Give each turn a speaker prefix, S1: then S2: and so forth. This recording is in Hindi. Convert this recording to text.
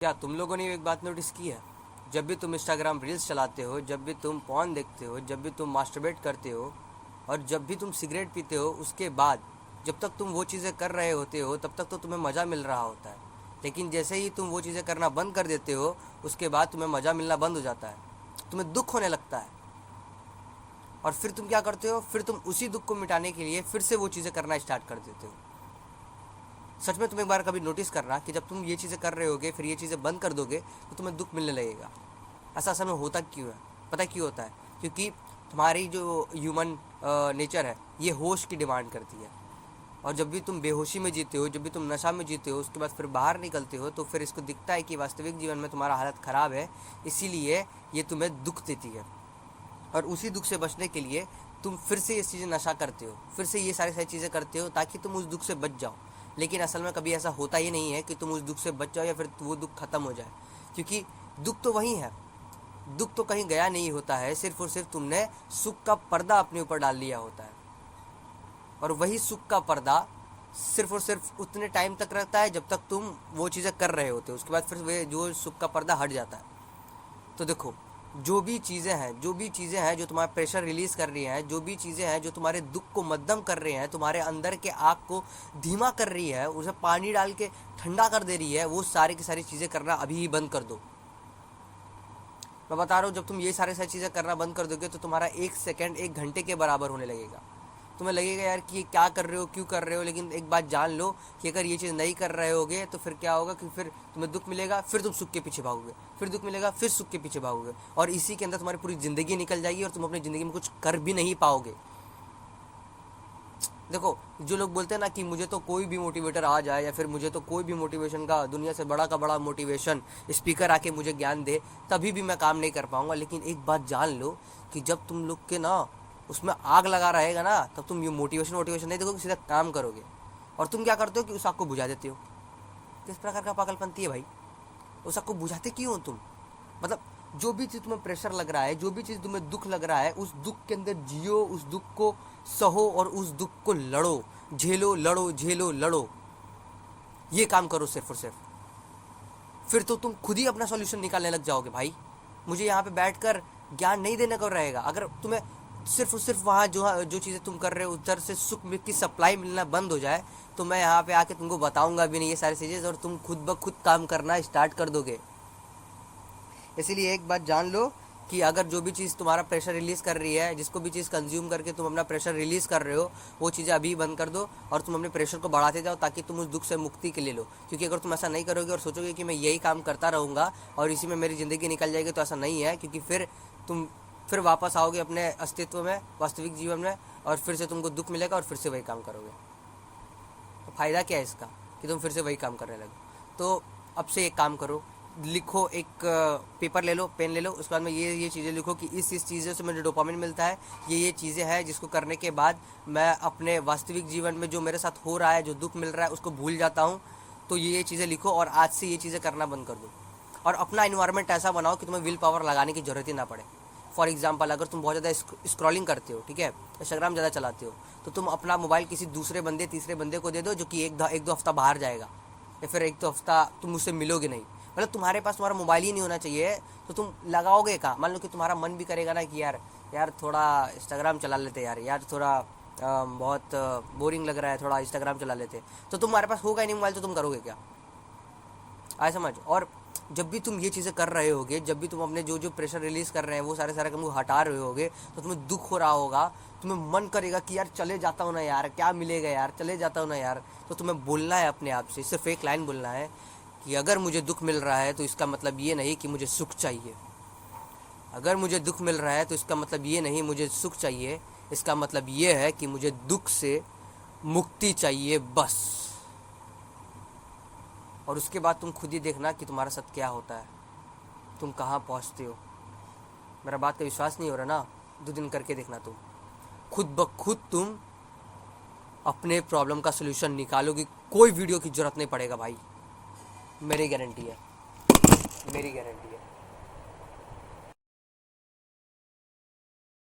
S1: क्या तुम लोगों ने एक बात नोटिस की है? जब भी तुम इंस्टाग्राम रील्स चलाते हो, जब भी तुम पॉर्न देखते हो, जब भी तुम मास्टरबेट करते हो और जब भी तुम सिगरेट पीते हो, उसके बाद जब तक तुम वो चीज़ें कर रहे होते हो तब तक तो तुम्हें मज़ा मिल रहा होता है। लेकिन जैसे ही तुम वो चीज़ें करना बंद कर देते हो, उसके बाद तुम्हें मज़ा मिलना बंद हो जाता है, तुम्हें दुख होने लगता है। और फिर तुम क्या करते हो? फिर तुम उसी दुख को मिटाने के लिए फिर से वो चीज़ें करना स्टार्ट कर देते हो। सच में तुम एक बार कभी नोटिस करना कि जब तुम ये चीज़ें कर रहे होगे फिर ये चीज़ें बंद कर दोगे तो तुम्हें दुख मिलने लगेगा। ऐसा असल में होता क्यों है? पता क्यों होता है? क्योंकि तुम्हारी जो ह्यूमन नेचर है ये होश की डिमांड करती है। और जब भी तुम बेहोशी में जीते हो, जब भी तुम नशा में जीते हो, उसके बाद फिर बाहर निकलते हो तो फिर इसको दिखता है कि वास्तविक जीवन में तुम्हारा हालत ख़राब है, इसीलिए ये तुम्हें दुख देती है। और उसी दुख से बचने के लिए तुम फिर से ये चीज़ें नशा करते हो, फिर से ये सारी चीज़ें करते हो ताकि तुम उस दुख से बच जाओ। लेकिन असल में कभी ऐसा होता ही नहीं है कि तुम उस दुख से बच जाओ या फिर वो दुख ख़त्म हो जाए, क्योंकि दुख तो वही है, दुख तो कहीं गया नहीं होता है। सिर्फ और सिर्फ तुमने सुख का पर्दा अपने ऊपर डाल लिया होता है, और वही सुख का पर्दा सिर्फ और सिर्फ उतने टाइम तक रहता है जब तक तुम वो चीज़ें कर रहे होते हो। उसके बाद फिर वे जो सुख का पर्दा हट जाता है। तो देखो, जो भी चीज़ें हैं जो तुम्हारा प्रेशर रिलीज़ कर रही हैं, जो भी चीज़ें हैं जो तुम्हारे दुख को मद्दम कर रही हैं, तुम्हारे अंदर के आग को धीमा कर रही है, उसे पानी डाल के ठंडा कर दे रही है, वो सारी की सारी चीज़ें करना अभी ही बंद कर दो। मैं बता रहा हूँ, जब तुम ये सारी चीज़ें करना बंद कर दोगे तो तुम्हारा 1 सेकंड 1 घंटे के बराबर होने लगेगा। तुम्हें लगेगा यार कि ये क्या कर रहे हो, क्यों कर रहे हो, लेकिन एक बात जान लो कि अगर ये चीज़ नहीं कर रहे होगे तो फिर क्या होगा कि फिर तुम्हें दुख मिलेगा, फिर तुम सुख के पीछे भागोगे, फिर दुख मिलेगा, फिर सुख के पीछे भागोगे, और इसी के अंदर तुम्हारी पूरी ज़िंदगी निकल जाएगी और तुम अपनी ज़िंदगी में कुछ कर भी नहीं पाओगे। देखो, जो लोग बोलते हैं ना कि मुझे तो कोई भी मोटिवेटर आ जाए या फिर मुझे तो कोई भी मोटिवेशन का दुनिया से बड़ा का बड़ा मोटिवेशन स्पीकर आके मुझे ज्ञान दे, तभी भी मैं काम नहीं कर पाऊंगा। लेकिन एक बात जान लो कि जब तुम लोग के ना उसमें आग लगा रहेगा ना, तब तुम ये मोटिवेशन नहीं देखोगे, सीधा काम करोगे। और तुम क्या करते हो कि उस आग को बुझा देते हो। किस प्रकार का पागलपंती है भाई? उस आग को बुझाते क्यों हो तुम? मतलब जो भी चीज़ तुम्हें प्रेशर लग रहा है, जो भी चीज़ तुम्हें दुख लग रहा है, उस दुख के अंदर जियो, उस दुख को सहो और उस दुख को लड़ो, झेलो, लड़ो, झेलो, लड़ो। ये काम करो सिर्फ और सिर्फ, फिर तो तुम खुद ही अपना सॉल्यूशन निकालने लग जाओगे भाई। मुझे यहाँ पे बैठकर ज्ञान नहीं देने को रहेगा। अगर तुम्हें सिर्फ और सिर्फ वहाँ जो जो चीज़ें तुम कर रहे हो उधर से सुख की सप्लाई मिलना बंद हो जाए तो मैं यहाँ पे आके तुमको बताऊंगा भी नहीं ये सारी चीज़ें, और तुम खुद ब खुद काम करना स्टार्ट कर दोगे। इसीलिए एक बात जान लो कि अगर जो भी चीज़ तुम्हारा प्रेशर रिलीज़ कर रही है, जिसको भी चीज़ कंज्यूम करके तुम अपना प्रेशर रिलीज़ कर रहे हो, वो चीज़ें अभी बंद कर दो और तुम अपने प्रेशर को बढ़ाते जाओ ताकि तुम उस दुख से मुक्ति के लिए लो। क्योंकि अगर तुम ऐसा नहीं करोगे और सोचोगे कि मैं यही काम करता रहूँगा और इसी में मेरी ज़िंदगी निकल जाएगी, तो ऐसा नहीं है। क्योंकि फिर तुम फिर वापस आओगे अपने अस्तित्व में, वास्तविक जीवन में, और फिर से तुमको दुख मिलेगा और फिर से वही काम करोगे। तो फ़ायदा क्या है इसका कि तुम फिर से वही काम करने लगो? तो अब से एक काम करो, लिखो, एक पेपर ले लो, पेन ले लो, उसके बाद में ये चीज़ें लिखो कि इस चीज़ों से मुझे डोपामिन मिलता है, ये चीज़ें हैं जिसको करने के बाद मैं अपने वास्तविक जीवन में जो मेरे साथ हो रहा है, जो दुख मिल रहा है, उसको भूल जाता हूँ। तो ये चीज़ें लिखो और आज से ये चीज़ें करना बंद कर दो। और अपना इन्वायरमेंट ऐसा बनाओ कि तुम्हें विल पावर लगाने की ज़रूरत ही ना पड़े। फॉर एग्जाम्पल, अगर तुम बहुत ज़्यादा स्क्रॉलिंग करते हो, ठीक है, इंस्टाग्राम ज़्यादा चलाते हो, तो तुम अपना मोबाइल किसी दूसरे बंदे, तीसरे बंदे को दे दो जो कि एक दो हफ्ता बाहर जाएगा, या फिर 1-2 हफ्ता तुम उससे मिलोगे नहीं। मतलब तुम्हारे पास तुम्हारा मोबाइल ही नहीं होना चाहिए, तो तुम लगाओगे कहाँ? मान लो कि तुम्हारा मन भी करेगा ना कि यार थोड़ा इंस्टाग्राम चला लेते, यार थोड़ा बहुत बोरिंग लग रहा है, थोड़ा इंस्टाग्राम चला लेते, तो तुम्हारे पास होगा ही नहीं मोबाइल, तो तुम करोगे क्या? आए समझ? और जब भी तुम ये चीज़ें कर रहे होगे, जब भी तुम अपने जो प्रेशर रिलीज़ कर रहे हैं वो सारे काम को हटा रहे होगे, तो तुम्हें दुख हो रहा होगा, तुम्हें मन करेगा कि यार चले जाता हूँ ना यार, क्या मिलेगा यार, चले जाता हूँ ना यार। तो तुम्हें बोलना है अपने आप से, सिर्फ एक लाइन बोलना है कि अगर मुझे दुख मिल रहा है तो इसका मतलब ये नहीं कि मुझे सुख चाहिए। अगर मुझे दुख मिल रहा है तो इसका मतलब ये नहीं मुझे सुख चाहिए, इसका मतलब ये है कि मुझे दुख से मुक्ति चाहिए, बस। और उसके बाद तुम खुद ही देखना कि तुम्हारा साथ क्या होता है, तुम कहाँ पहुँचते हो। मेरा बात का विश्वास नहीं हो रहा ना? 2 दिन करके देखना, तुम खुद ब खुद तुम अपने प्रॉब्लम का सलूशन निकालोगे। कोई वीडियो की ज़रूरत नहीं पड़ेगा भाई, मेरी गारंटी है, मेरी गारंटी है।